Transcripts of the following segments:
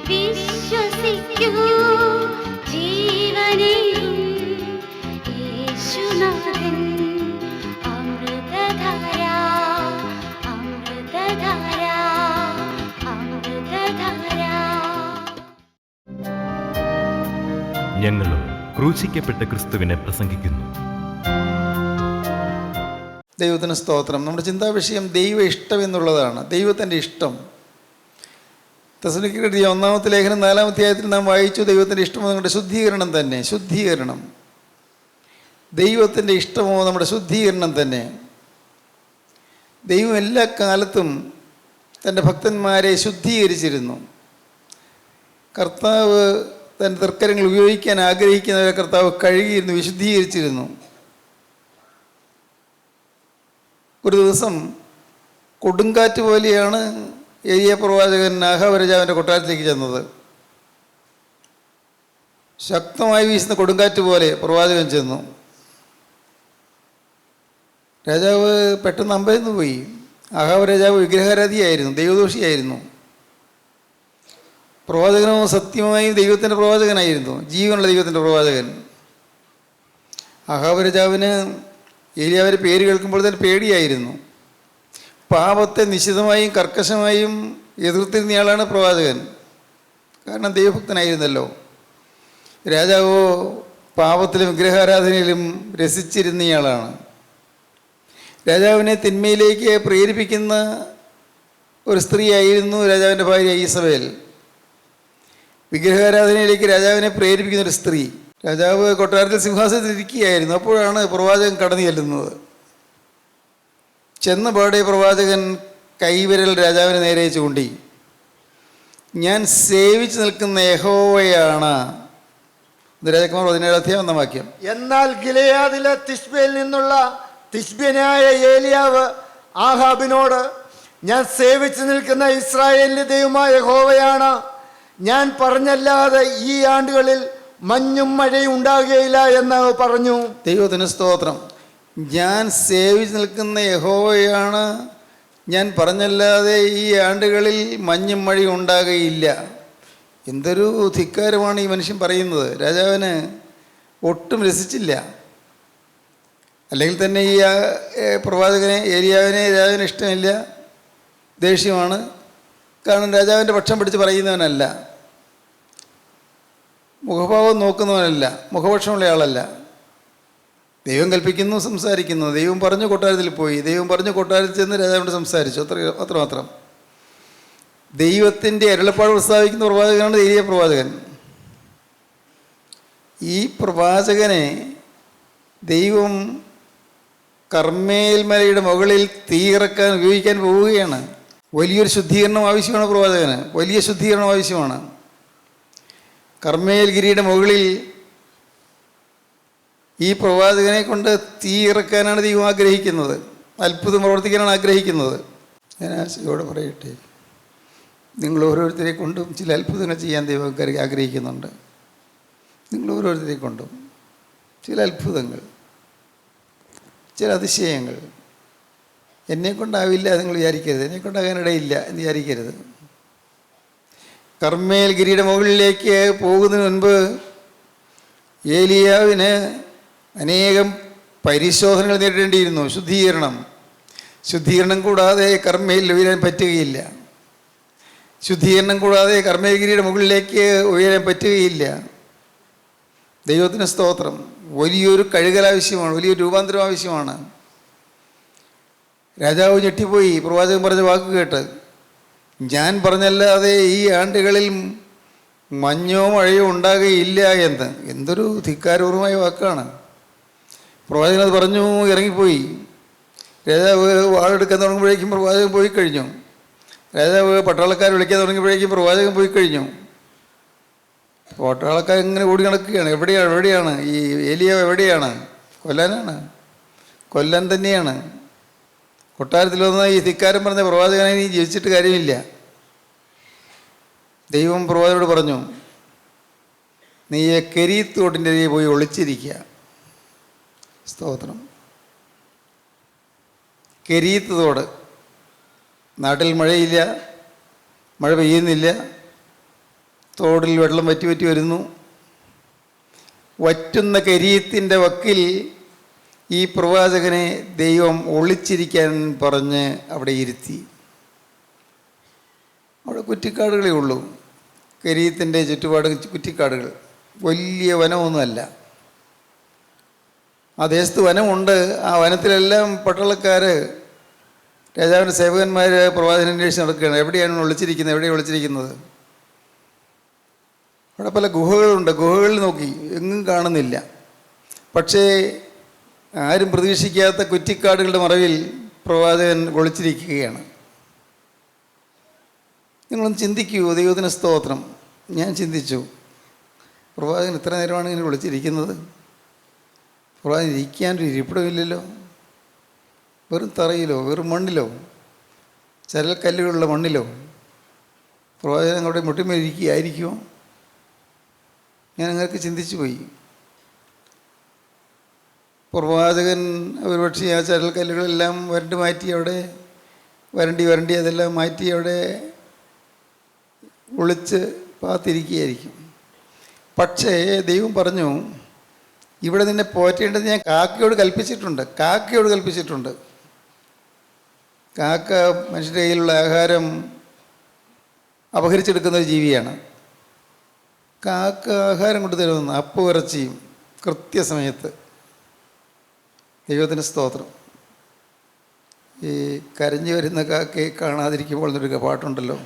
വിശ്വസിക്കൂ ജീവനെയും യേശുനാഥൻ. അമൃതധാര അമൃതധാര അമൃതധാര. ഞങ്ങളും ക്രൂശിക്കപ്പെട്ട ക്രിസ്തുവിനെ പ്രസംഗിക്കുന്നു. ദൈവത്തിന് സ്തോത്രം. നമ്മുടെ ചിന്താവിഷയം ദൈവ ഇഷ്ടം എന്നുള്ളതാണ്. ദൈവത്തിൻ്റെ ഇഷ്ടം. തെസ്സലോനിക്കർക്ക് എഴുതിയ 1-ാമത്തെ ലേഖനം 4-ാം അധ്യായത്തിൽ നാം വായിച്ചു. ദൈവത്തിൻ്റെ ഇഷ്ടമോ നമ്മുടെ ശുദ്ധീകരണം തന്നെ. ശുദ്ധീകരണം. ദൈവത്തിൻ്റെ ഇഷ്ടമോ നമ്മുടെ ശുദ്ധീകരണം തന്നെ. ദൈവം എല്ലാ കാലത്തും തൻ്റെ ഭക്തന്മാരെ ശുദ്ധീകരിച്ചിരുന്നു. കർത്താവ് തൻ്റെ തൃക്കരങ്ങൾ ഉപയോഗിക്കാൻ ആഗ്രഹിക്കുന്നവരെ കർത്താവ് കഴുകിയിരുന്നു, വിശുദ്ധീകരിച്ചിരുന്നു. ഒരു ദിവസം കൊടുങ്കാറ്റ് പോലെയാണ് ഏലിയ പ്രവാചകൻ ആഹാബ് രാജാവിൻ്റെ കൊട്ടാരത്തിലേക്ക് ചെന്നത്. ശക്തമായി വീശുന്ന കൊടുങ്കാറ്റ് പോലെ പ്രവാചകൻ ചെന്നു. രാജാവ് പെട്ടെന്ന് അമ്പരന്ന് പോയി. ആഹാബ് രാജാവ് വിഗ്രഹാരാധിയായിരുന്നു, ദൈവദോഷിയായിരുന്നു. പ്രവാചകനോ സത്യമായും ദൈവത്തിൻ്റെ പ്രവാചകനായിരുന്നു, ജീവനുള്ള ദൈവത്തിൻ്റെ പ്രവാചകൻ. ആഹാബ് രാജാവിന് ഏലിയാവിൻ്റെ പേര് കേൾക്കുമ്പോൾ തന്നെ പേടിയായിരുന്നു. പാപത്തെ നിശ്ചിതമായും കർക്കശമായും എതിർത്തിരുന്നയാളാണ് പ്രവാചകൻ. കാരണം ദൈവഭക്തനായിരുന്നല്ലോ. രാജാവോ പാപത്തിലും വിഗ്രഹാരാധനയിലും രസിച്ചിരുന്നയാളാണ്. രാജാവിനെ തിന്മയിലേക്ക് പ്രേരിപ്പിക്കുന്ന ഒരു സ്ത്രീയായിരുന്നു രാജാവിൻ്റെ ഭാര്യ ഈസബേൽ. വിഗ്രഹാരാധനയിലേക്ക് രാജാവിനെ പ്രേരിപ്പിക്കുന്ന ഒരു സ്ത്രീ. രാജാവ് കൊട്ടാരത്തിൽ സിംഹാസനത്തിൽ ഇരിക്കുകയായിരുന്നു. അപ്പോഴാണ് പ്രവാചകൻ കടന്നു ചെല്ലുന്നത്. ചെന്നപാടെ പ്രവാചകൻ കൈവിരൽ രാജാവിന് നേരെ ചൂണ്ടി, ഞാൻ സേവിച്ച് നിൽക്കുന്ന യഹോവയാണ്. രാജകുമാർ 17-ാം അധ്യായം 1-ാം വാക്യം. എന്നാൽ ഗിലെയാദിലെ തിശ്ബയിൽ നിന്നുള്ള തിശ്ബ്യനായ ഏലിയാവ് ആഹാബിനോട്, ഞാൻ സേവിച്ച് നിൽക്കുന്ന ഇസ്രായേലിന്റെ ദൈവമായ യഹോവയാണ്, ഞാൻ പറഞ്ഞല്ലാതെ ഈ ആണ്ടുകളിൽ മഞ്ഞും മഴയും ഉണ്ടാകുകയില്ല എന്ന് പറഞ്ഞു. ദൈവത്തിന് സ്തോത്രം. ഞാൻ സേവിച്ച് നിൽക്കുന്ന യഹോവയാണ്, ഞാൻ പറഞ്ഞല്ലാതെ ഈ ആണ്ടുകളിൽ മഞ്ഞും മഴയും ഉണ്ടാകുകയില്ല. എന്തൊരു ധിക്കാരമാണ് ഈ മനുഷ്യൻ പറയുന്നത്. രാജാവിന് ഒട്ടും രസിച്ചില്ല. അല്ലെങ്കിൽ തന്നെ ഈ പ്രവാചകനെ ഏലിയാവിനെ രാജാവിന് ഇഷ്ടമില്ല, ദേഷ്യമാണ്. കാരണം രാജാവിൻ്റെ പക്ഷം പിടിച്ച് പറയുന്നവനല്ല, മുഖഭാവം നോക്കുന്നവനല്ല, മുഖപക്ഷമുള്ള ആളല്ല. ദൈവം കൽപ്പിക്കുന്നു, സംസാരിക്കുന്നു. ദൈവം പറഞ്ഞു കൊട്ടാരത്തിൽ പോയി, ദൈവം പറഞ്ഞു കൊട്ടാരത്തിൽ ചെന്ന് രാജാവിനോട് സംസാരിച്ചു. അത്രമാത്രം. ദൈവത്തിൻ്റെ അരുളപ്പാട് പ്രസ്താവിക്കുന്ന പ്രവാചകനാണ് ഏലിയ പ്രവാചകൻ. ഈ പ്രവാചകനെ ദൈവം കർമ്മേൽ മലയുടെ മുകളിൽ തീയിറക്കാൻ ഉപയോഗിക്കാൻ പോവുകയാണ്. വലിയൊരു ശുദ്ധീകരണം ആവശ്യമാണ് പ്രവാചകന്, വലിയ ശുദ്ധീകരണം ആവശ്യമാണ്. കർമ്മേൽ ഗിരിയുടെ മുകളിൽ ഈ പ്രവാചകനെ കൊണ്ട് തീ ഇറക്കാനാണ് ദൈവം ആഗ്രഹിക്കുന്നത്, അത്ഭുതം പ്രവർത്തിക്കാനാണ് ആഗ്രഹിക്കുന്നത്. ഞാൻ ആശയോടെ പറയട്ടെ, നിങ്ങൾ ഓരോരുത്തരെ കൊണ്ടും ചില അത്ഭുതങ്ങൾ ചെയ്യാൻ ദൈവം ആഗ്രഹിക്കുന്നുണ്ട്. നിങ്ങൾ ഓരോരുത്തരെ കൊണ്ടും ചില അത്ഭുതങ്ങൾ, ചില അതിശയങ്ങൾ. എന്നെക്കൊണ്ടാവില്ല നിങ്ങൾ വിചാരിക്കരുത്, എന്നെക്കൊണ്ടാകാനിടയില്ല എന്ന് വിചാരിക്കരുത്. കർമ്മേൽ ഗിരിയുടെ മുകളിലേക്ക് പോകുന്നതിന് മുൻപ് ഏലിയാവിന് അനേകം പരിശോധനകൾ നേരിടേണ്ടിയിരുന്നു. ശുദ്ധീകരണം കൂടാതെ കർമ്മേൽ ഉയരാൻ പറ്റുകയില്ല. ശുദ്ധീകരണം കൂടാതെ കർമ്മേൽഗിരിയുടെ മുകളിലേക്ക് ഉയരാൻ പറ്റുകയില്ല. ദൈവത്തിന് സ്തോത്രം. വലിയൊരു കഴുകൽ ആവശ്യമാണ്, വലിയൊരു രൂപാന്തരം ആവശ്യമാണ്. രാജാവ് ഞെട്ടിപ്പോയി പ്രവാചകൻ പറഞ്ഞ വാക്ക് കേട്ട്. ഞാൻ പറഞ്ഞല്ലാതെ ഈ ആണ്ടുകളിൽ മഞ്ഞോ മഴയോ ഉണ്ടാകുകയില്ല എന്ന്. എന്തൊരു ധിക്കാരപൂർവമായ വാക്കാണ്. പ്രവാചകൻ അത് പറഞ്ഞു, ഇറങ്ങിപ്പോയി. രാജാവ് വാളെടുക്കാൻ തുടങ്ങുമ്പോഴേക്കും പ്രവാചകൻ പോയി കഴിഞ്ഞു. രാജാവ് പട്ടാളക്കാർ വിളിക്കാൻ തുടങ്ങിയപ്പോഴേക്കും പ്രവാചകൻ പോയി കഴിഞ്ഞു. പട്ടാളക്കാർ ഇങ്ങനെ ഓടി നടക്കുകയാണ്. എവിടെയാണ് ഈ ഏലിയാവ്? എവിടെയാണ്? കൊല്ലാൻ തന്നെയാണ്. കൊട്ടാരത്തിൽ വന്ന ഈ ധിക്കാരം പറഞ്ഞ പ്രവാചകനെ നീ ജീവിച്ചിട്ട് കാര്യമില്ല. ദൈവം പ്രവാചകനോട് പറഞ്ഞു, നീ കെരീത്ത് തോട്ടിൻ്റെ അരികെ പോയി ഒളിച്ചിരിക്കുക. സ്തോത്രം. കെരീത്ത് തോട്. നാട്ടിൽ മഴയില്ല, മഴ പെയ്യുന്നില്ല, തോടിൽ വെള്ളം വറ്റി വറ്റി വരുന്നു. വറ്റുന്ന കരീത്തിൻ്റെ വക്കിൽ ഈ പ്രവാചകനെ ദൈവം ഒളിച്ചിരിക്കാൻ പറഞ്ഞ് അവിടെ ഇരുത്തി. അവിടെ കുറ്റിക്കാടുകളേ ഉള്ളൂ, കരീത്തിൻ്റെ ചുറ്റുപാട് കുറ്റിക്കാടുകൾ, വലിയ വനമൊന്നുമല്ല. ആ ദേശത്ത് വനമുണ്ട്. ആ വനത്തിലെല്ലാം പട്ടാളക്കാർ, രാജാവിൻ്റെ സേവകന്മാർ പ്രവാചകനെ അന്വേഷിച്ച് നടക്കുകയാണ്. എവിടെയാണ് ഒളിച്ചിരിക്കുന്നത്, എവിടെയാണ് ഒളിച്ചിരിക്കുന്നത്? അവിടെ പല ഗുഹകളുണ്ട്. ഗുഹകളിൽ നോക്കി, എങ്ങും കാണുന്നില്ല. പക്ഷേ ആരും പ്രതീക്ഷിക്കാത്ത കുറ്റിക്കാടുകളുടെ മറവിൽ പ്രവാചകൻ ഒളിച്ചിരിക്കുകയാണ്. നിങ്ങളൊന്ന് ചിന്തിക്കൂ. ദൈവത്തിന് സ്തോത്രം. ഞാൻ ചിന്തിച്ചു, പ്രവാചകൻ ഇത്ര നേരമാണ് ഇങ്ങനെ വിളിച്ചിരിക്കുന്നത്. പ്രവാചകൻ ഇരിക്കാനൊരു ഇരിപ്പിടമില്ലല്ലോ. വെറും തറയിലോ, വെറും മണ്ണിലോ, ചരൽക്കല്ലുകളുള്ള മണ്ണിലോ പ്രവാചകൻ അവിടെ മുട്ടിമേൽ ഇരിക്കുകയായിരിക്കുമോ? ഞാൻ അങ്ങനെയൊക്കെ ചിന്തിച്ചു പോയി. പ്രവാചകൻ ഒരുപക്ഷെ ആ ചരൽക്കല്ലുകളെല്ലാം വരണ്ടി മാറ്റി, അവിടെ വരണ്ടി അതെല്ലാം മാറ്റി അവിടെ ഒളിച്ച് പാത്തിരിക്കുകയായിരിക്കും. പക്ഷേ ദൈവം പറഞ്ഞു, ഇവിടെ നിന്നെ പോറ്റേണ്ടത് ഞാൻ കാക്കയോട് കൽപ്പിച്ചിട്ടുണ്ട്. കാക്ക മനുഷ്യരുടെ കയ്യിലുള്ള ആഹാരം അപഹരിച്ചെടുക്കുന്ന ഒരു ജീവിയാണ്. കാക്ക ആഹാരം കൊണ്ട് തരുമെന്ന്, അപ്പവും ഇറച്ചിയും കൃത്യസമയത്ത്. ദൈവത്തിന് സ്തോത്രം. ഈ കരഞ്ഞു വരുന്ന കാക്കയെ കാണാതിരിക്കുമ്പോൾ എന്നൊരു പാട്ടുണ്ടല്ലോ,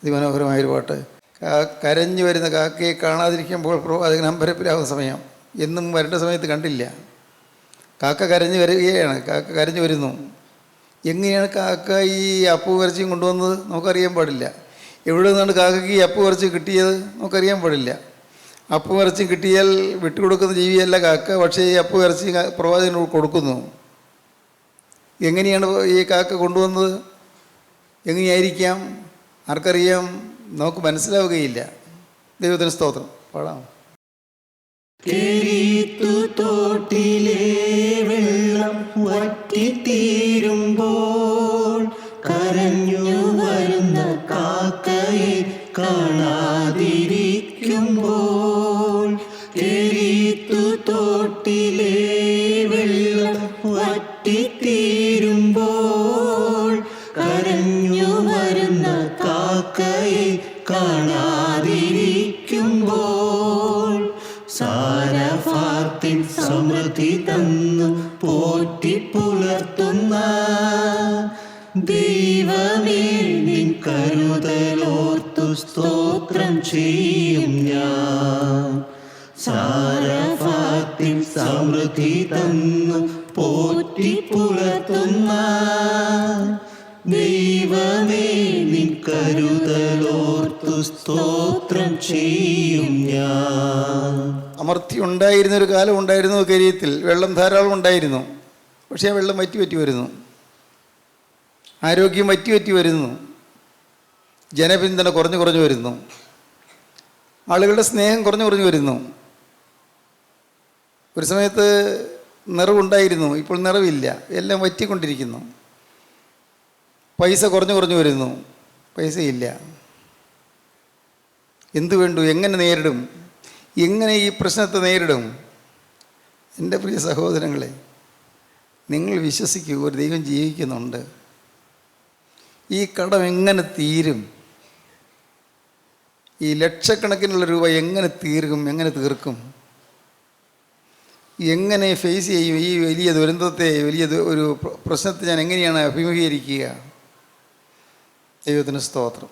അതിമനോഹരമായൊരു പാട്ട്. കരഞ്ഞു വരുന്ന കാക്കയെ കാണാതിരിക്കുമ്പോൾ പ്രവാചകൻ അമ്പരപ്പിലാവുന്ന സമയം. എന്നും വരേണ്ട സമയത്ത് കണ്ടില്ല. കാക്ക കരഞ്ഞു വരികയാണ്, കാക്ക കരഞ്ഞു വരുന്നു. എങ്ങനെയാണ് കാക്ക ഈ അപ്പവും ഇറച്ചിയും കൊണ്ടുവന്നത് നമുക്കറിയാൻ പാടില്ല. എവിടെ നിന്നാണ് കാക്കയ്ക്ക് ഈ അപ്പവും ഇറച്ചിയും കിട്ടിയത് നമുക്കറിയാൻ പാടില്ല. അപ്പവും ഇറച്ചിയും കിട്ടിയാൽ വിട്ടുകൊടുക്കുന്ന ജീവിയല്ല കാക്ക. പക്ഷേ ഈ അപ്പവും ഇറച്ചിയും പ്രവാചകന് കൊടുക്കുന്നു. എങ്ങനെയാണ് ഈ കാക്ക കൊണ്ടുവന്നത്? എങ്ങനെയായിരിക്കാം? ആർക്കറിയാം? നമുക്ക് മനസ്സിലാവുകയില്ല. ദൈവത്തിന് സ്തോത്രം. പാടാം. തോട്ടിലെ വെള്ളം വറ്റിത്തീരുമ്പോൾ കരഞ്ഞു വരുന്ന കാക്കയെ കാണാതിരിക്കുമ്പോൾ, തോട്ടിലെ വെള്ളം വറ്റിത്തീരുമ്പോൾ കരഞ്ഞു വരുന്ന കാക്കയെ കാണാതിരിക്കുമ്പോൾ, സാരഫാത്തിൻ സമൃദ്ധി തന്നു പോറ്റിപ്പുലർത്തുന്ന ദൈവമേ, നിൻ കരുതലോർത്തു സ്തോത്രം ചെയ്യും ഞാൻ. സാരഫാത്തിൻ സമൃദ്ധി തന്നു പോറ്റിപ്പുലർത്തുന്ന ദൈവമേ, നിൻ കരുതലോർത്തു സ്തോത്രം ചെയ്യും ഞാൻ. അമർത്തി ഉണ്ടായിരുന്നൊരു കാലം ഉണ്ടായിരുന്നു കരീത്തിൽ. വെള്ളം ധാരാളം ഉണ്ടായിരുന്നു. പക്ഷേ ആ വെള്ളം വറ്റി വരുന്നു. ആരോഗ്യം വറ്റി വരുന്നു. ജനപിന്തുണ കുറഞ്ഞു വരുന്നു. ആളുകളുടെ സ്നേഹം കുറഞ്ഞു വരുന്നു. ഒരു സമയത്ത് നിറവുണ്ടായിരുന്നു, ഇപ്പോൾ നിറവില്ല. എല്ലാം വറ്റിക്കൊണ്ടിരിക്കുന്നു. പൈസ കുറഞ്ഞു വരുന്നു. പൈസയില്ല. എന്തു വേണ്ടു? എങ്ങനെ നേരിടും? എങ്ങനെ ഈ പ്രശ്നത്തെ നേരിടും? എൻ്റെ പ്രിയ സഹോദരങ്ങളെ, നിങ്ങൾ വിശ്വസിക്കൂ, ഒരു ദൈവം ജീവിക്കുന്നുണ്ട്. ഈ കടം എങ്ങനെ തീരും? ഈ ലക്ഷക്കണക്കിനുള്ള രൂപ എങ്ങനെ തീർക്കും? എങ്ങനെ ഫേസ് ചെയ്യും? ഈ വലിയ ദുരന്തത്തെ, വലിയ ഒരു പ്രശ്നത്തെ ഞാൻ എങ്ങനെയാണ് അഭിമുഖീകരിക്കുക? ദൈവത്തിന് സ്തോത്രം.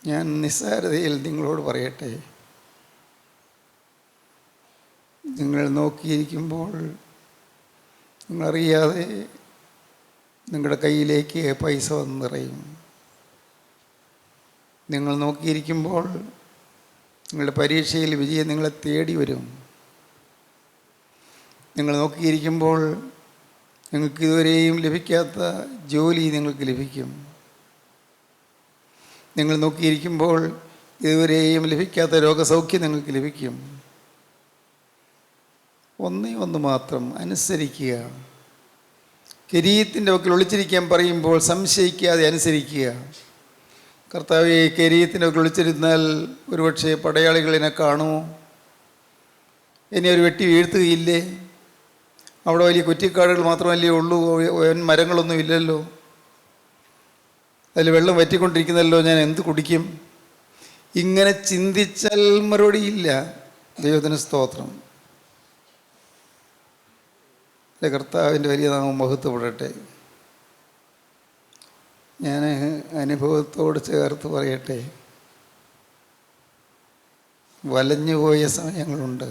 ഞാൻ നിസ്സാരതയിൽ നിങ്ങളോട് പറയട്ടെ, നിങ്ങൾ നോക്കിയിരിക്കുമ്പോൾ നിങ്ങളറിയാതെ നിങ്ങളുടെ കയ്യിലേക്ക് പൈസ വന്ന് നിറയും. നിങ്ങൾ നോക്കിയിരിക്കുമ്പോൾ നിങ്ങളുടെ പരീക്ഷയിൽ വിജയം നിങ്ങളെ തേടി വരും. നിങ്ങൾ നോക്കിയിരിക്കുമ്പോൾ നിങ്ങൾക്ക് ഇതുവരെയും ലഭിക്കാത്ത ജോലി നിങ്ങൾക്ക് ലഭിക്കും. നിങ്ങൾ നോക്കിയിരിക്കുമ്പോൾ ഇതുവരെയും ലഭിക്കാത്ത രോഗസൗഖ്യം നിങ്ങൾക്ക് ലഭിക്കും. ഒന്നേ ഒന്ന് മാത്രം, അനുസരിക്കുക. കിരീത്തിൻ്റെ വക്കിൽ ഒളിച്ചിരിക്കാൻ പറയുമ്പോൾ സംശയിക്കാതെ അനുസരിക്കുക. കർത്താവേ, കിരീത്തിൻ്റെ വക്കിൽ ഒളിച്ചിരുന്നാൽ ഒരുപക്ഷെ പടയാളികൾ എന്നെ കാണുമോ? എന്നെ ഒരു വെട്ടി വീഴ്ത്തുകയില്ലേ? അവിടെ വലിയ കുറ്റിക്കാടുകൾ മാത്രമല്ലേ ഉള്ളൂ, മരങ്ങളൊന്നും ഇല്ലല്ലോ, അതിൽ വെള്ളം വറ്റിക്കൊണ്ടിരിക്കുന്നല്ലോ, ഞാൻ എന്ത് കുടിക്കും? ഇങ്ങനെ ചിന്തിച്ചാൽ മറുപടിയില്ല. ദൈവത്തിന് സ്തോത്രം. കർത്താവിൻ്റെ വലിയ നാമം മഹത്വപ്പെടട്ടെ. ഞാൻ അനുഭവത്തോട് ചേർത്ത് പറയട്ടെ, വലഞ്ഞുപോയ സമയങ്ങളുണ്ട്,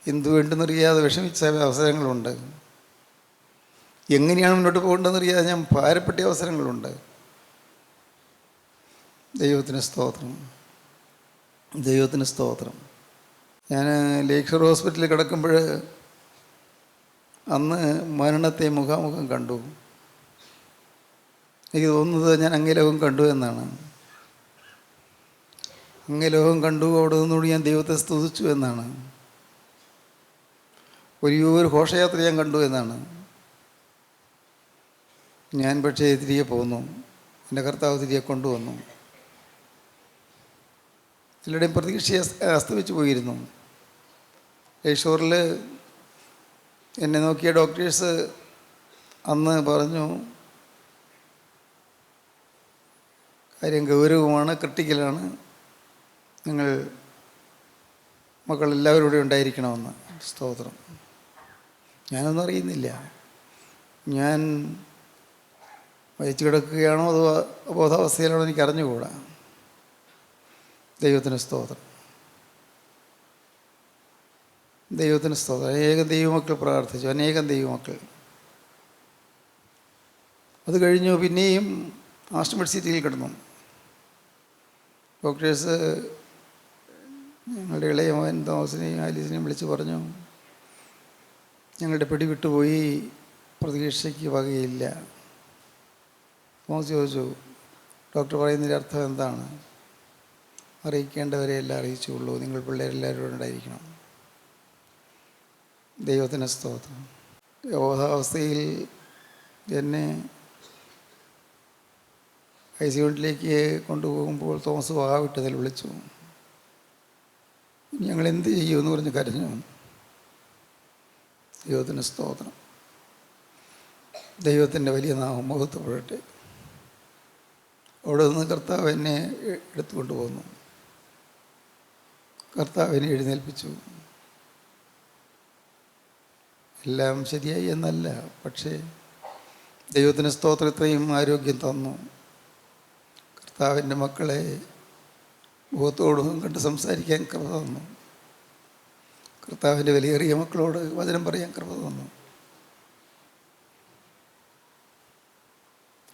എന്തുവേണ്ടെന്നറിയാതെ വിഷമിച്ച അവസരങ്ങളുണ്ട്, എങ്ങനെയാണ് മുന്നോട്ട് പോകേണ്ടതെന്നറിയാതെ ഞാൻ ഭാരപ്പെട്ട അവസരങ്ങളുണ്ട്. ദൈവത്തിന് സ്തോത്രം, ദൈവത്തിന് സ്തോത്രം. ഞാൻ ലേക്ഷർ ഹോസ്പിറ്റലിൽ കിടക്കുമ്പോൾ അന്ന് മരണത്തെ മുഖാമുഖം കണ്ടു. എനിക്ക് തോന്നുന്നത് ഞാൻ അങ്ങേലോകം കണ്ടു എന്നാണ്. അങ്ങേലോകം കണ്ടു, അവിടെ നിന്നുകൂടി ഞാൻ ദൈവത്തെ സ്തുതിച്ചു എന്നാണ്. ഒരു ഘോഷയാത്ര ഞാൻ കണ്ടു എന്നാണ്. ഞാൻ പക്ഷേ തിരികെ പോന്നു, എൻ്റെ കർത്താവ് തിരികെ കൊണ്ടുവന്നു. ചിലരുടെയും പ്രതീക്ഷയെ അസ്തമിച്ചു പോയിരുന്നു. ലേക്ഷോറിൽ എന്നെ നോക്കിയ ഡോക്ടേഴ്സ് അന്ന് പറഞ്ഞു, കാര്യം ഗൗരവമാണ്, ക്രിട്ടിക്കലാണ്, നിങ്ങൾ മക്കളെല്ലാവരും കൂടെ ഉണ്ടായിരിക്കണമെന്ന്. സ്തോത്രം. ഞാനൊന്നും അറിയുന്നില്ല. ഞാൻ മരിച്ചു കിടക്കുകയാണോ അതോ ബോധാവസ്ഥയിലാണോ എനിക്ക് അറിഞ്ഞുകൂടാ. ദൈവത്തിന് സ്തോത്രം, ദൈവത്തിന് സ്തോത്രം. അനേകം ദൈവമക്കൾ പ്രാർത്ഥിച്ചു, അനേകം ദൈവമക്കൾ. അത് കഴിഞ്ഞു പിന്നെയും ആസ്റ്റമഡ് സിറ്റിയിൽ കിടന്നു. ഡോക്ടേഴ്സ് ഞങ്ങളുടെ ഇളയ മകൻ തോമസിനെയും ആലീസിനെയും വിളിച്ച് പറഞ്ഞു, ഞങ്ങളുടെ പിടി വിട്ടുപോയി, പ്രതീക്ഷയ്ക്ക് വകയില്ല. തോമസ് ചോദിച്ചു, ഡോക്ടർ പറയുന്നതിൻ്റെ അർത്ഥം എന്താണ്? അറിയിക്കേണ്ടവരെ എല്ലാം അറിയിച്ചുള്ളൂ, നിങ്ങൾ പിള്ളേരെല്ലാവരും ഉണ്ടായിരിക്കണം. ദൈവത്തിന് സ്തോത്രം. ബോധാവസ്ഥയിൽ എന്നെ ഐസിയുട്ടിലേക്ക് കൊണ്ടുപോകുമ്പോൾ തോമസ് വാവിട്ടതിൽ വിളിച്ചു, ഞങ്ങൾ എന്ത് ചെയ്യുമെന്ന് പറഞ്ഞ് കരഞ്ഞു. ദൈവത്തിന് സ്തോത്രം. ദൈവത്തിൻ്റെ വലിയ നാമം മഹത്വപ്പെടട്ടെ. അവിടെ നിന്ന് കർത്താവ് എന്നെ എടുത്തുകൊണ്ട് പോന്നു. കർത്താവിനെ എഴുന്നേൽപ്പിച്ചു. എല്ലാം ശരിയായി എന്നല്ല, പക്ഷേ ദൈവത്തിന് സ്തോത്രം, ഇത്രയും ആരോഗ്യം തന്നു. കർത്താവിൻ്റെ മക്കളെ മുഖത്തോടും കണ്ട് സംസാരിക്കാൻ കൃപ തന്നു. കർത്താവിൻ്റെ വിലയേറിയ മക്കളോട് വചനം പറയാൻ കൃപ തന്നു.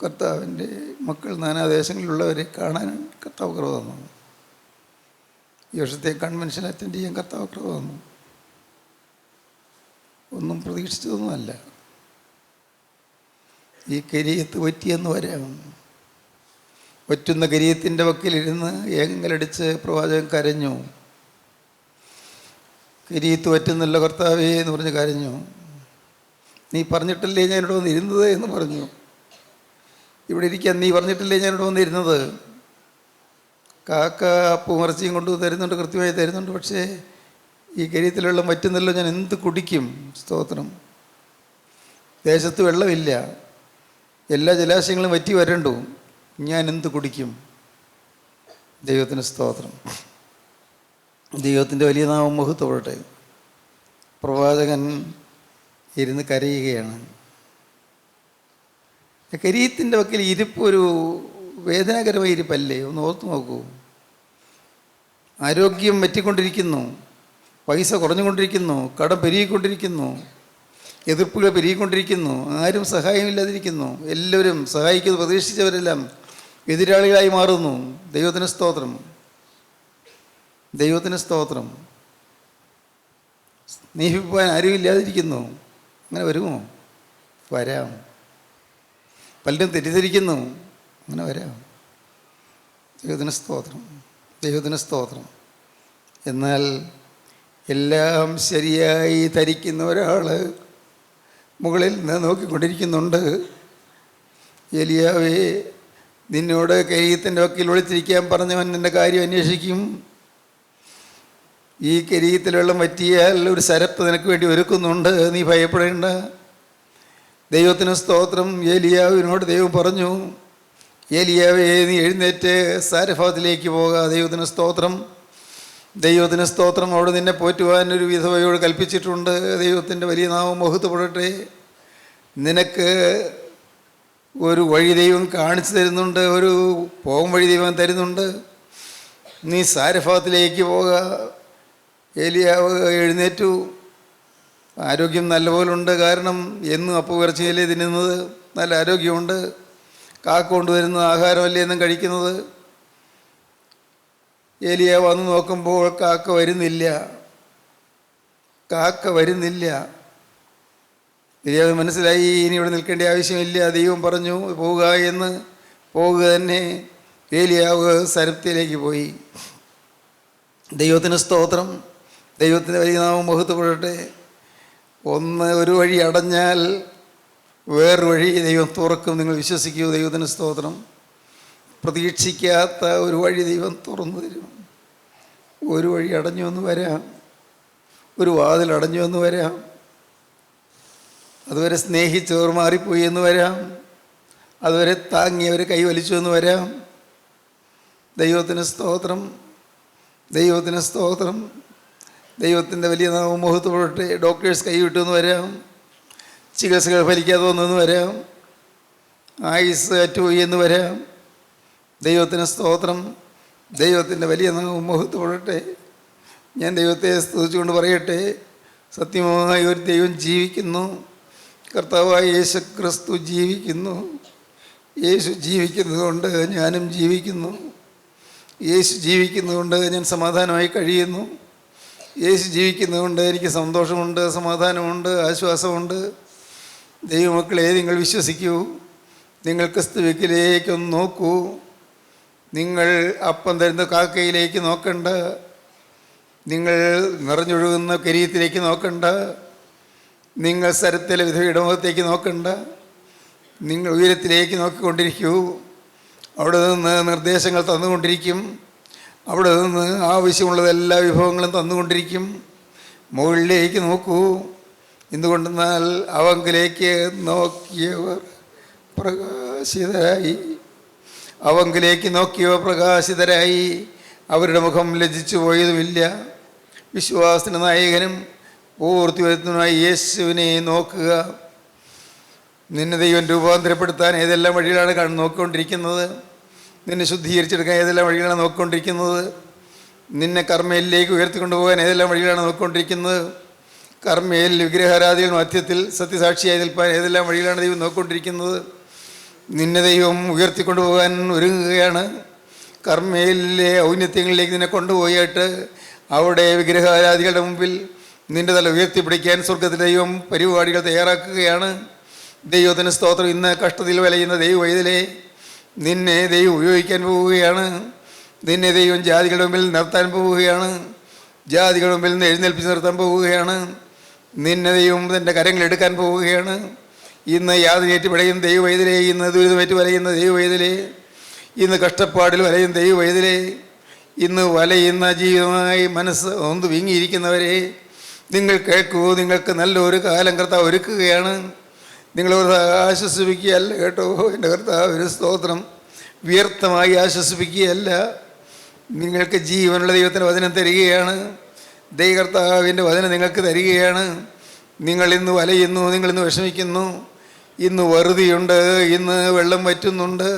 കർത്താവിൻ്റെ മക്കൾ നാനാദേശങ്ങളിലുള്ളവരെ കാണാൻ കർത്താവ് കൃപ തന്നു. ഈ വർഷത്തെ കൺവെൻഷൻ അറ്റൻഡ് ചെയ്യാൻ കർത്താവ് കൃപ തന്നു. ഒന്നും പ്രതീക്ഷിച്ചതൊന്നുമല്ല. ഈ കരിയത്ത് പറ്റിയെന്ന് വരാം. ഒറ്റുന്ന കരിയത്തിൻ്റെ വക്കിലിരുന്ന് ഏങ്ങലടിച്ച് പ്രവാചകൻ കരഞ്ഞു. കരിയത്ത് പറ്റുന്നല്ല കർത്താവേ എന്ന് പറഞ്ഞ് കരഞ്ഞു. നീ പറഞ്ഞിട്ടല്ലേ ഞാനിവിടെ വന്നിരുന്നത് എന്ന് പറഞ്ഞു. ഇവിടെ ഇരിക്കാൻ നീ പറഞ്ഞിട്ടില്ലേ ഞാനിവിടെ വന്നിരുന്നത്? കാക്ക പൂമറച്ചിയും കൊണ്ട് തരുന്നുണ്ട്, കൃത്യമായി തരുന്നുണ്ട്, പക്ഷേ ഈ കരിയത്തിലുള്ള വറ്റുന്നല്ലോ, ഞാൻ എന്ത് കുടിക്കും? സ്തോത്രം. ദേശത്ത് വെള്ളമില്ല, എല്ലാ ജലാശയങ്ങളും വറ്റി വരണ്ടു, ഞാൻ എന്ത് കുടിക്കും? ദൈവത്തിന് സ്തോത്രം. ദൈവത്തിൻ്റെ വലിയ നാമം മഹത്വപ്പെടട്ടെ. പ്രവാചകൻ ഇരുന്ന് കരയുകയാണ്. കരിയത്തിൻ്റെ വക്കിൽ ഇരിപ്പ് ഒരു വേദനാകരമായ ഇരിപ്പല്ലേ? ഒന്ന് ഓർത്തു നോക്കൂ. ആരോഗ്യം വറ്റിക്കൊണ്ടിരിക്കുന്നു, പൈസ കുറഞ്ഞുകൊണ്ടിരിക്കുന്നു, കടം പെരുകിക്കൊണ്ടിരിക്കുന്നു, എതിർപ്പുകൾ പെരുകിക്കൊണ്ടിരിക്കുന്നു, ആരും സഹായമില്ലാതിരിക്കുന്നു, എല്ലാവരും സഹായിക്കുന്നത് പ്രതീക്ഷിച്ചവരെല്ലാം എതിരാളികളായി മാറുന്നു. ദൈവത്തിന് സ്തോത്രം, ദൈവത്തിന് സ്തോത്രം. സ്നേഹിപ്പാൻ ആരും ഇല്ലാതിരിക്കുന്നു. അങ്ങനെ വരുമോ? വരാം. പലരും തെറ്റിദ്ധരിക്കുന്നു, അങ്ങനെ വരാം. ദൈവത്തിന് സ്തോത്രം, ദൈവത്തിന് സ്തോത്രം. എന്നാൽ എല്ലാം ശരിയായി ധരിക്കുന്ന ഒരാൾ മുകളിൽ നിന്ന് നോക്കിക്കൊണ്ടിരിക്കുന്നുണ്ട്. ഏലിയാവേ, നിന്നോട് കരീത്തിൻ്റെ വക്കിൽ ഒളിച്ചിരിക്കാൻ പറഞ്ഞവൻ നിൻ്റെ കാര്യം അന്വേഷിക്കും. ഈ കരീത്തിൽ വെള്ളം വറ്റിയാൽ ഒരു സരപ്പ് നിനക്ക് വേണ്ടി ഒരുക്കുന്നുണ്ട്, നീ ഭയപ്പെടേണ്ട. ദൈവത്തിന് സ്തോത്രം. ഏലിയാവിനോട് ദൈവം പറഞ്ഞു, ഏലിയാവേ, നീ എഴുന്നേറ്റ് സാരഫാത്തിലേക്ക് പോക. ദൈവത്തിന് സ്തോത്രം. ദൈവത്തിന് സ്തോത്രം. അവിടെ നിന്നെ പോറ്റുവാൻ ഒരു വിധവയോട് കൽപ്പിച്ചിട്ടുണ്ട്. ദൈവത്തിൻ്റെ വലിയ നാമം മഹത്വപ്പെടട്ടെ. നിനക്ക് ഒരു വഴി ദൈവം കാണിച്ചു തരുന്നുണ്ട്, ഒരു പോം വഴി ദൈവം തരുന്നുണ്ട്. നീ സാരഫാത്തിലേക്ക് പോക. ഏലിയാവ് എഴുന്നേറ്റു. ആരോഗ്യം നല്ലപോലുണ്ട്. കാരണം എന്നും അപ്പുകർച്ചയല്ലേ തിന്നുന്നത്, നല്ല ആരോഗ്യമുണ്ട്. കാക്ക കൊണ്ടുവരുന്ന ആഹാരമല്ലേ എന്നും കഴിക്കുന്നത്. ഏലിയാവ് വന്ന് നോക്കുമ്പോൾ കാക്ക വരുന്നില്ല. ഏലിയാവ് മനസ്സിലായി, ഇനി ഇവിടെ നിൽക്കേണ്ട ആവശ്യമില്ല. ദൈവം പറഞ്ഞു പോവുക എന്ന്. പോവുക തന്നെ. ഏലിയാവ് സരപ്തിയിലേക്ക് പോയി. ദൈവത്തിന് സ്തോത്രം. ദൈവത്തിൻ്റെ വലിയ നാമം മഹത്വപ്പെടട്ടെ. ഒരു വഴി അടഞ്ഞാൽ വേറൊരു വഴി ദൈവം തുറക്കും. നിങ്ങൾ വിശ്വസിക്കൂ. ദൈവത്തിന് സ്തോത്രം. പ്രതീക്ഷിക്കാത്ത ഒരു വഴി ദൈവം തുറന്നു തരും. ഒരു വഴി അടഞ്ഞു എന്ന് വരാം, ഒരു വാതിൽ അടഞ്ഞു എന്ന് വരാം, അതുവരെ സ്നേഹിച്ചവർ മാറിപ്പോയി എന്ന് വരാം, അതുവരെ താങ്ങിയവർ കൈവലിച്ചു എന്ന് വരാം. ദൈവത്തിന് സ്തോത്രം. ദൈവത്തിന് സ്തോത്രം. ദൈവത്തിൻ്റെ വലിയ നാമം മഹത്വപ്പെടട്ടെ. ഡോക്ടേഴ്സ് കൈവിട്ടു എന്ന് വരാം, ചികിത്സകൾ ഫലിക്കാതെ വന്നെന്ന് വരാം, ആയുസ് അറ്റുപോയി എന്ന് വരാം. ദൈവത്തിന് സ്തോത്രം. ദൈവത്തിൻ്റെ വലിയ നാമം മഹത്വപ്പെടട്ടെ. ഞാൻ ദൈവത്തെ സ്തുതിച്ചുകൊണ്ട് പറയട്ടെ, സത്യമായ ഒരു ദൈവം ജീവിക്കുന്നു. കർത്താവായ യേശു ക്രിസ്തു ജീവിക്കുന്നു. യേശു ജീവിക്കുന്നതുകൊണ്ട് ഞാനും ജീവിക്കുന്നു. യേശു ജീവിക്കുന്നതുകൊണ്ട് ഞാൻ സമാധാനമായി കഴിയുന്നു. യേശു ജീവിക്കുന്നതുകൊണ്ട് എനിക്ക് സന്തോഷമുണ്ട്, സമാധാനമുണ്ട്, ആശ്വാസമുണ്ട്. ദൈവമക്കളെ, നിങ്ങൾ വിശ്വസിക്കൂ. നിങ്ങൾ ക്രിസ്തുവിലേക്കൊന്ന് നോക്കൂ. നിങ്ങൾ അപ്പം തരുന്ന കാക്കയിലേക്ക് നോക്കണ്ട. നിങ്ങൾ നിറഞ്ഞൊഴുകുന്ന കരീത്തിലേക്ക് നോക്കണ്ട. നിങ്ങൾ സരത്തിലെ വിധവയുടെ മുഖത്തേക്ക് നോക്കണ്ട. നിങ്ങൾ ഉയരത്തിലേക്ക് നോക്കിക്കൊണ്ടിരിക്കൂ. അവിടെ നിന്ന് നിർദ്ദേശങ്ങൾ തന്നുകൊണ്ടിരിക്കും. അവിടെ നിന്ന് ആവശ്യമുള്ളത് എല്ലാ വിഭവങ്ങളും തന്നുകൊണ്ടിരിക്കും. മുകളിലേക്ക് നോക്കൂ. എന്തുകൊണ്ടെന്നാൽ അവങ്കിലേക്ക് നോക്കിയവർ പ്രകാശിതരായി. അവങ്കിലേക്ക് നോക്കിയവർ പ്രകാശിതരായി. അവരുടെ മുഖം ലജ്ജിച്ചു പോയതുമില്ല. വിശ്വാസത്തിൻ്റെ നായകനും പൂർത്തി വരുത്തുന്നതിനായി യേശുവിനെ നോക്കുക. നിന്നെ ദൈവം രൂപാന്തരപ്പെടുത്താൻ ഏതെല്ലാം വഴികളാണ് നോക്കിക്കൊണ്ടിരിക്കുന്നത്. നിന്നെ ശുദ്ധീകരിച്ചെടുക്കാൻ ഏതെല്ലാം വഴികളാണ് നോക്കിക്കൊണ്ടിരിക്കുന്നത്. നിന്നെ കർമ്മയിലേക്ക് ഉയർത്തിക്കൊണ്ടുപോകാൻ ഏതെല്ലാം വഴികളാണ് നോക്കിക്കൊണ്ടിരിക്കുന്നത്. കർമ്മയിൽ വിഗ്രഹാരാധികൾ മധ്യത്തിൽ സത്യസാക്ഷിയായി നിൽപ്പാൻ ഏതെല്ലാം വഴികളാണ് ദൈവം നോക്കിക്കൊണ്ടിരിക്കുന്നത്. നിന്നെ ദൈവം ഉയർത്തിക്കൊണ്ടുപോകാൻ ഒരുങ്ങുകയാണ്. കർമ്മയിലെ ഔന്നത്യങ്ങളിലേക്ക് നിന്നെ കൊണ്ടുപോയിട്ട് അവിടെ വിഗ്രഹാരാധികളുടെ മുമ്പിൽ നിന്റെ തല ഉയർത്തിപ്പിടിക്കാൻ സ്വർഗത്തിലെ ദൈവം പരിപാടികൾ തയ്യാറാക്കുകയാണ്. ദൈവത്തിന് സ്തോത്രം. ഇന്ന് കഷ്ടതയിൽ വലയുന്ന ദൈവവൈതലേ, നിന്നെ ദൈവം ഉപയോഗിക്കാൻ പോവുകയാണ്. നിന്നെ ദൈവം ജാതികളുടെ മുമ്പിൽ നിർത്താൻ പോവുകയാണ്. ജാതികളുടെ മുമ്പിൽ നിന്ന് എഴുന്നേൽപ്പിച്ച് നിർത്താൻ പോവുകയാണ്. നിന്നെ ദൈവം തൻ്റെ കരങ്ങളെടുക്കാൻ പോവുകയാണ്. ഇന്ന് യാതനയേറ്റ് പിടയുന്ന ദൈവവൈതലേ, ഇന്ന് ദുരിതമേറ്റ് വലയുന്ന ദൈവവൈതലേ, ഇന്ന് കഷ്ടപ്പാടിൽ വലയുന്ന ദൈവവൈതലേ, ഇന്ന് വലയുന്ന ജീവിതമായി മനസ്സ് ഒന്ന് വീങ്ങിയിരിക്കുന്നവരെ, നിങ്ങൾ കേൾക്കൂ. നിങ്ങൾക്ക് നല്ലൊരു കാലം കർത്താവ് ഒരുക്കുകയാണ്. നിങ്ങളോട് ആശ്വസിപ്പിക്കുകയല്ല കേട്ടോ. എൻ്റെ കർത്താവിന് സ്തോത്രം. വ്യർത്ഥമായി ആശ്വസിപ്പിക്കുകയല്ല. നിങ്ങൾക്ക് ജീവനുള്ള ദൈവത്തിൻ്റെ വചനം തരികയാണ്. ദൈവകർത്താവിൻ്റെ വചനം നിങ്ങൾക്ക് തരികയാണ്. നിങ്ങളിന്ന് വലയുന്നു, നിങ്ങളിന്ന് വിഷമിക്കുന്നു, ഇന്ന് വറുതിയുണ്ട്, ഇന്ന് വെള്ളം വറ്റുന്നുണ്ട്,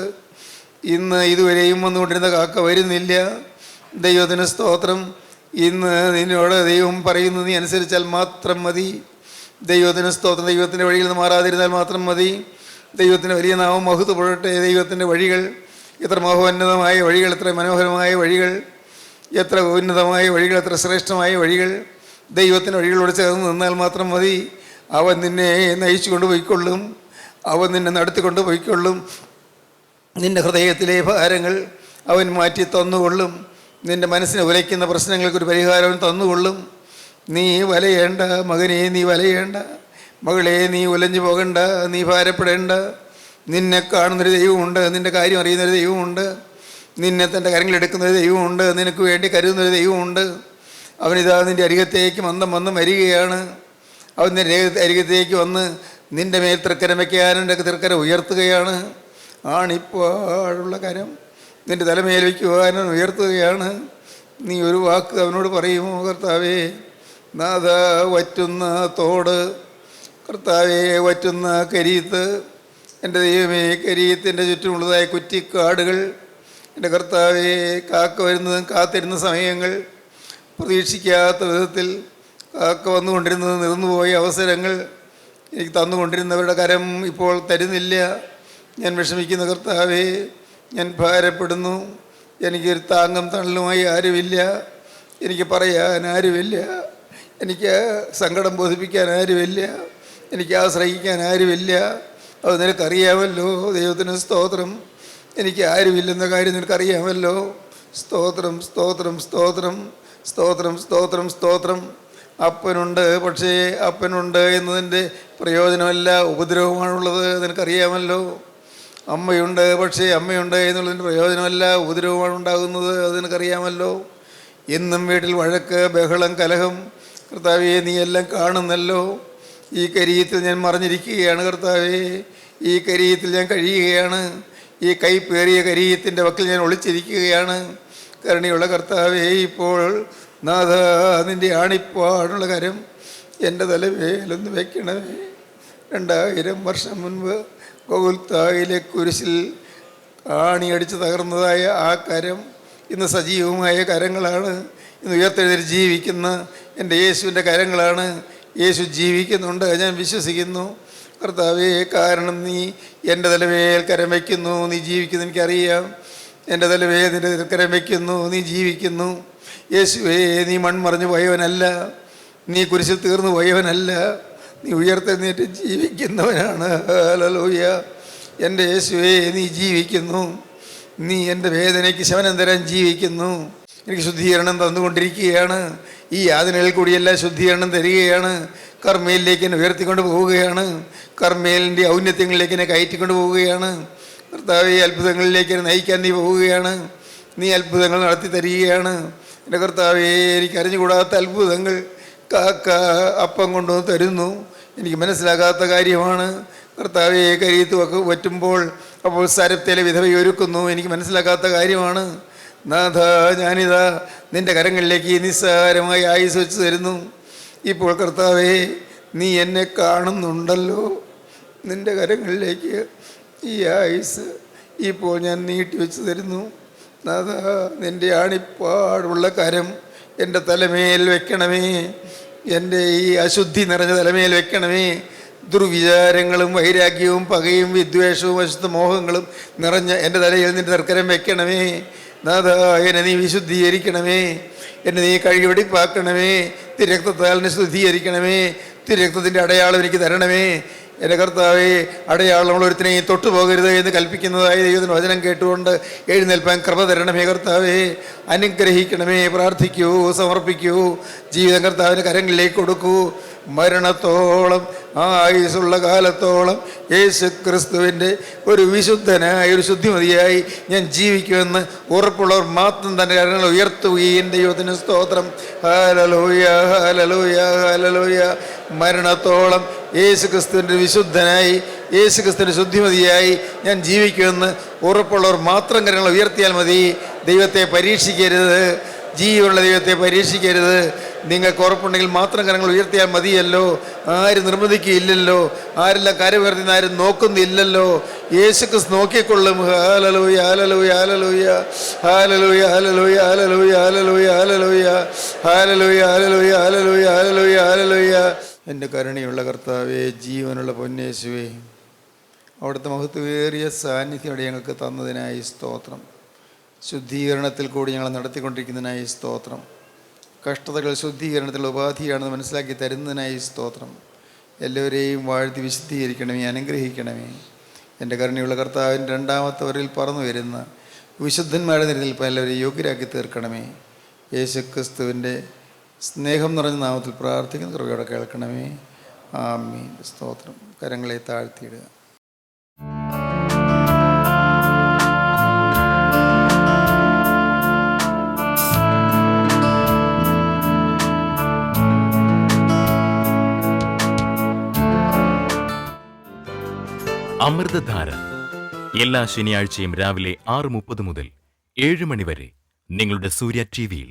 ഇന്ന് ഇതുവരെയും വന്നുകൊണ്ടിരുന്ന കാക്ക വരുന്നില്ല. ദൈവത്തിന് സ്തോത്രം. ഇന്ന് നിന്നോട് ദൈവം പറയുന്നു, നീ അനുസരിച്ചാൽ മാത്രം മതി. ദൈവത്തിന് സ്തോത്രം. ദൈവത്തിൻ്റെ വഴിയിൽ നിന്ന് മാറാതിരുന്നാൽ മാത്രം മതി. ദൈവത്തിൻ്റെ വലിയ നാമം മഹത്വപ്പെടട്ടെ. ദൈവത്തിൻ്റെ വഴികൾ എത്ര മഹോന്നതമായ വഴികൾ, എത്ര മനോഹരമായ വഴികൾ, എത്ര ഉന്നതമായ വഴികൾ, എത്ര ശ്രേഷ്ഠമായ വഴികൾ. ദൈവത്തിൻ്റെ വഴികളോട് ചേർന്ന് നിന്നാൽ മാത്രം മതി. അവൻ നിന്നെ നയിച്ചു കൊണ്ട് പോയിക്കൊള്ളും. അവൻ നിന്നെ നടത്തിക്കൊണ്ട് പോയിക്കൊള്ളും. നിൻ്റെ ഹൃദയത്തിലെ ഭാരങ്ങൾ അവൻ മാറ്റി തന്നുകൊള്ളും. നിൻ്റെ മനസ്സിനെ ഉലയ്ക്കുന്ന പ്രശ്നങ്ങൾക്കൊരു പരിഹാരം തന്നുകൊള്ളും. നീ വലയേണ്ട മകനെ, നീ വലയേണ്ട. മകളെ, നീ ഉലഞ്ഞു പോകണ്ട, നീ ഭാരപ്പെടേണ്ട. നിന്നെ കാണുന്നൊരു ദൈവമുണ്ട്, നിൻ്റെ കാര്യം അറിയുന്നൊരു ദൈവമുണ്ട്, നിന്നെ തൻ്റെ കരങ്ങളെടുക്കുന്നൊരു ദൈവമുണ്ട്, നിനക്ക് വേണ്ടി കരുതുന്നൊരു ദൈവമുണ്ട്. അവനിതാ നിൻ്റെ അരികത്തേക്ക് മന്ദം വരികയാണ്. അവൻ നിൻ്റെ അരികത്തേക്ക് വന്ന് നിൻ്റെ മേൽ തൃക്കരം വയ്ക്കാനും തൃക്കരം ഉയർത്തുകയാണ്. ആണിപ്പാടുള്ള കരം നിൻ്റെ തലമേൽ വയ്ക്കുവാനും ഉയർത്തുകയാണ്. നീ ഒരു വാക്ക് അവനോട് പറയുമോ? കർത്താവേ, നാഥ, വറ്റുന്ന തോട്, കർത്താവേ, വറ്റുന്ന കരീത്ത്, എൻ്റെ ദൈവമേ, കരീത്തിൻ്റെ ചുറ്റുമുള്ളതായ കുറ്റിക്കാടുകൾ, എൻ്റെ കർത്താവേ, കാക്ക വരുന്നതും കാത്തിരുന്ന സമയങ്ങൾ, പ്രതീക്ഷിക്കാത്ത വിധത്തിൽ കാക്ക വന്നുകൊണ്ടിരുന്നത് നിറന്നുപോയ അവസരങ്ങൾ, എനിക്ക് തന്നുകൊണ്ടിരുന്നവരുടെ കരം ഇപ്പോൾ തരുന്നില്ല. ഞാൻ വിഷമിക്കുന്ന കർത്താവേ, ഞാൻ ഭാരപ്പെടുന്നു. എനിക്കൊരു താങ്ങും തണലുമായി ആരുമില്ല, എനിക്ക് പറയാൻ ആരുമില്ല, എനിക്ക് സങ്കടം ബോധിപ്പിക്കാൻ ആരുമില്ല, എനിക്ക് ആശ്രയിക്കാൻ ആരുമില്ല. അത് നിനക്കറിയാമല്ലോ. ദൈവത്തിന് സ്തോത്രം. എനിക്ക് ആരുമില്ലെന്ന കാര്യം നിനക്കറിയാമല്ലോ. സ്തോത്രം, സ്തോത്രം, സ്തോത്രം, സ്തോത്രം, സ്തോത്രം, സ്തോത്രം. അപ്പനുണ്ട്, പക്ഷേ അപ്പനുണ്ട് എന്നതിൻ്റെ പ്രയോജനമല്ല, ഉപദ്രവമാണുള്ളത്, നിനക്കറിയാമല്ലോ. അമ്മയുണ്ട്, പക്ഷേ അമ്മയുണ്ട് എന്നുള്ളതിൻ്റെ പ്രയോജനമല്ല, ഉപദ്രവമാണ് ഉണ്ടാകുന്നത്, അത് നിനക്കറിയാമല്ലോ. എന്നും വീട്ടിൽ വഴക്ക്, ബഹളം, കലഹം. കർത്താവേ, നീ എല്ലാം കാണുന്നല്ലോ. ഈ കരീത്തിൽ ഞാൻ മറിഞ്ഞിരിക്കുകയാണ് കർത്താവേ, ഈ കരീത്തിൽ ഞാൻ കഴിയുകയാണ്, ഈ കൈപ്പേറിയ കരീത്തിൻ്റെ വക്കിൽ ഞാൻ ഒളിച്ചിരിക്കുകയാണ്. കരുണയുള്ള കർത്താവേ, ഇപ്പോൾ നാഥ, നിൻ്റെ ആണിപ്പാടുള്ള കരം എൻ്റെ തലമേലൊന്ന് വയ്ക്കണമേ. 2000 വർഷം മുൻപ് ഗോകുൽത്തായിലെ കുരിശിൽ ആണിയടിച്ച് തകർന്നതായ ആ കരം ഇന്ന് സജീവമായ കരങ്ങളാണ്. ഇന്ന് ഉയർത്തെഴുന്നേറ്റ് ജീവിക്കുന്ന എൻ്റെ യേശുവിൻ്റെ കരങ്ങളാണ്. യേശു ജീവിക്കുന്നുണ്ട്, ഞാൻ വിശ്വസിക്കുന്നു കർത്താവേ. കാരണം നീ എൻ്റെ തലമേൽ കരം വയ്ക്കുന്നു, നീ ജീവിക്കുന്നു, എനിക്കറിയാം. എൻ്റെ തലമേൽ നിൻ്റെ കരം വയ്ക്കുന്നു, നീ ജീവിക്കുന്നു. യേശുവേ, നീ മൺമറഞ്ഞു പോയവനല്ല, നീ കുരിശിൽ തീർന്നു പോയവനല്ല, നീ ഉയർത്തെഴുന്നേറ്റ് ജീവിക്കുന്നവനാണ്. ഹല്ലേലൂയ. എൻ്റെ യേശുവേ, നീ ജീവിക്കുന്നു. നീ എൻ്റെ വേദനയ്ക്ക് ശമനം തരാൻ ജീവിക്കുന്നു. എനിക്ക് ശുദ്ധീകരണം തന്നുകൊണ്ടിരിക്കുകയാണ്. ഈ യാതനകളിൽ കൂടിയെല്ലാം ശുദ്ധീകരണം തരികയാണ്. കർമ്മയിലേക്ക് എന്നെ ഉയർത്തിക്കൊണ്ട് പോവുകയാണ്. കർമ്മേലിൻ്റെ ഔന്നത്യങ്ങളിലേക്ക് എന്നെ കയറ്റിക്കൊണ്ട് പോവുകയാണ്. കർത്താവേ, അത്ഭുതങ്ങളിലേക്ക് എന്നെ നയിക്കാൻ നീ പോവുകയാണ്. നീ അത്ഭുതങ്ങൾ നടത്തി തരികയാണ്. എൻ്റെ കർത്താവേ, എനിക്ക് അറിഞ്ഞുകൂടാത്ത അത്ഭുതങ്ങൾ കാക്ക അപ്പം കൊണ്ടുവന്ന് തരുന്നു. എനിക്ക് മനസ്സിലാകാത്ത കാര്യമാണ് കർത്താവേ. കരീത്ത് വറ്റുമ്പോൾ അപ്പോൾ സരപ്തയിലെ വിധവയൊരുക്കുന്നു, എനിക്ക് മനസ്സിലാക്കാത്ത കാര്യമാണ്. നാഥ, ഞാനിതാ നിൻ്റെ കരങ്ങളിലേക്ക് നിസ്സാരമായി ആയുസ് വെച്ച് തരുന്നു. ഇപ്പോൾ കർത്താവേ, നീ എന്നെ കാണുന്നുണ്ടല്ലോ. നിൻ്റെ കരങ്ങളിലേക്ക് ഈ ആയുസ് ഇപ്പോൾ ഞാൻ നീട്ടി വെച്ച് തരുന്നു. നാഥ, നിൻ്റെ ആണിപ്പാടുള്ള കരം എൻ്റെ തലമേൽ വെക്കണമേ. എൻ്റെ ഈ അശുദ്ധി നിറഞ്ഞ തലമേൽ വെക്കണമേ. ദുർവിചാരങ്ങളും വൈരാഗ്യവും പകയും വിദ്വേഷവും അശുദ്ധ മോഹങ്ങളും നിറഞ്ഞ എൻ്റെ തലയിൽ നിൻ്റെ തർക്കരം വെക്കണമേ. നാഥ, എന്നെ നീ വിശുദ്ധീകരിക്കണമേ, എന്നെ നീ കഴുകിവെടിപ്പാക്കണമേ, തിരക്തത്താൽ എന്നെ ശുദ്ധീകരിക്കണമേ, തിരക്തത്തിൻ്റെ അടയാളം എനിക്ക് തരണമേ. എൻ്റെ കർത്താവേ, അടയാളമുള്ള ഒരുത്തിനെയും തൊട്ടുപോകരുത് എന്ന് കൽപ്പിക്കുന്നതായ ദൈവത്തിൻ്റെ വചനം കേട്ടുകൊണ്ട് എഴുന്നേൽപ്പാൻ കൃപ തരണമേ. കർത്താവേ, അനുഗ്രഹിക്കണമേ. പ്രാർത്ഥിക്കൂ, സമർപ്പിക്കൂ, ജീവിതം കർത്താവിൻ്റെ കരങ്ങളിലേക്ക് കൊടുക്കൂ. മരണത്തോളം, ആയുസുള്ള കാലത്തോളം യേശു ക്രിസ്തുവിൻ്റെ ഒരു വിശുദ്ധനായി, ഒരു ശുദ്ധിമതിയായി ഞാൻ ജീവിക്കുമെന്ന് ഉറപ്പുള്ളവർ മാത്രം തൻ്റെ കരങ്ങൾ ഉയർത്തുകയും ദൈവത്തിന് സ്തോത്രം. ഹല്ലേലൂയ, ഹല്ലേലൂയ, ഹല്ലേലൂയ. മരണത്തോളം യേശു ക്രിസ്തുവിൻ്റെ വിശുദ്ധനായി, യേശു ക്രിസ്തുവിൻ്റെ ശുദ്ധിമതിയായി ഞാൻ ജീവിക്കുമെന്ന് ഉറപ്പുള്ളവർ മാത്രം കരങ്ങൾ ഉയർത്തിയാൽ മതി. ദൈവത്തെ പരീക്ഷിക്കരുത്, ജീവനുള്ള ദൈവത്തെ പരീക്ഷിക്കരുത്. നിങ്ങൾക്ക് ഉറപ്പുണ്ടെങ്കിൽ മാത്രം കരങ്ങൾ ഉയർത്തിയാൽ മതിയല്ലോ. ആരും നിർബന്ധിക്കുകയില്ലല്ലോ, ആരെല്ലാം കരം ഉയർത്തുന്ന ആരും നോക്കുന്നില്ലല്ലോ. യേശു ക്രിസ്തു നോക്കിക്കൊള്ളും. ഹല്ലേലൂയ, ഹല്ലേലൂയ, ഹല്ലേലൂയ, ഹല്ലേലൂയ, ഹല്ലേലൂയ, ഹല്ലേലൂയ, ഹല്ലേലൂയ, ഹല്ലേലൂയ, ഹല്ലേലൂയ, ഹല്ലേലൂയ, ഹല്ലേലൂയ, ഹല്ലേലൂയ, ഹല്ലേലൂയ. എൻ്റെ കരുണയുള്ള കർത്താവേ, ജീവനുള്ള പൊന്നേശുവേ, അവിടുത്തെ മഹത്വമേറിയ സാന്നിധ്യം ഞങ്ങൾക്ക് തന്നതിനായി സ്തോത്രം. ശുദ്ധീകരണത്തിൽ കൂടി ഞങ്ങൾ നടത്തിക്കൊണ്ടിരിക്കുന്നതിനായി സ്തോത്രം. കഷ്ടതകൾ ശുദ്ധീകരണത്തിലുള്ള ഉപാധിയാണെന്ന് മനസ്സിലാക്കി തരുന്നതിനായി സ്തോത്രം. എല്ലാവരെയും വാഴ്ത്തി വിശുദ്ധീകരിക്കണമേ, അനുഗ്രഹിക്കണമേ. എൻ്റെ കരുണയുള്ള കർത്താവിൻ്റെ രണ്ടാമത്തെ വരയിൽ പറന്നു വരുന്ന വിശുദ്ധന്മാരുടെ നിരനിൽപ്പ് എല്ലാവരെയും യോഗ്യരാക്കി തീർക്കണമേ. യേശു ക്രിസ്തുവിൻ്റെ സ്നേഹം നിറഞ്ഞ നാമത്തിൽ പ്രാർത്ഥിക്കുന്ന കൃപയോടെ കേൾക്കണമേ. ആമീൻ. സ്തോത്രം. കരങ്ങളെ താഴ്ത്തിയിടുക. അമൃതധാര എല്ലാ ശനിയാഴ്ചയും രാവിലെ 6:30 മുതൽ 7 മണി വരെ നിങ്ങളുടെ സൂര്യ ടിവിയിൽ.